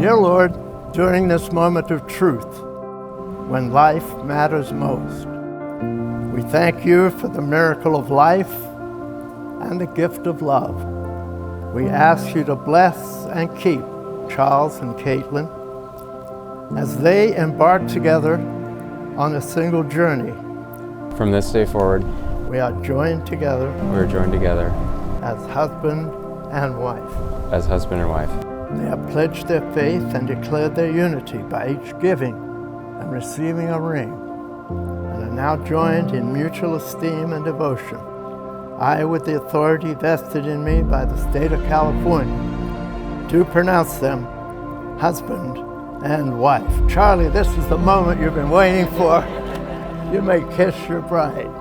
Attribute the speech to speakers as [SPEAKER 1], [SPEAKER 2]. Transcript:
[SPEAKER 1] Dear Lord, during this moment of truth, when life matters most, we thank you for the miracle of life and the gift of love. We ask you to bless and keep Charles and Caitlin as they embark together on a single journey.
[SPEAKER 2] From this day forward,
[SPEAKER 1] we are joined together.
[SPEAKER 2] We are joined together
[SPEAKER 1] as husband and wife.
[SPEAKER 2] As husband and wife.
[SPEAKER 1] They have pledged their faith and declared their unity by each giving and receiving a ring, and are now joined in mutual esteem and devotion. I, with the authority vested in me by the state of California, do pronounce them husband and wife. Charlie, this is the moment you've been waiting for. You may kiss your bride.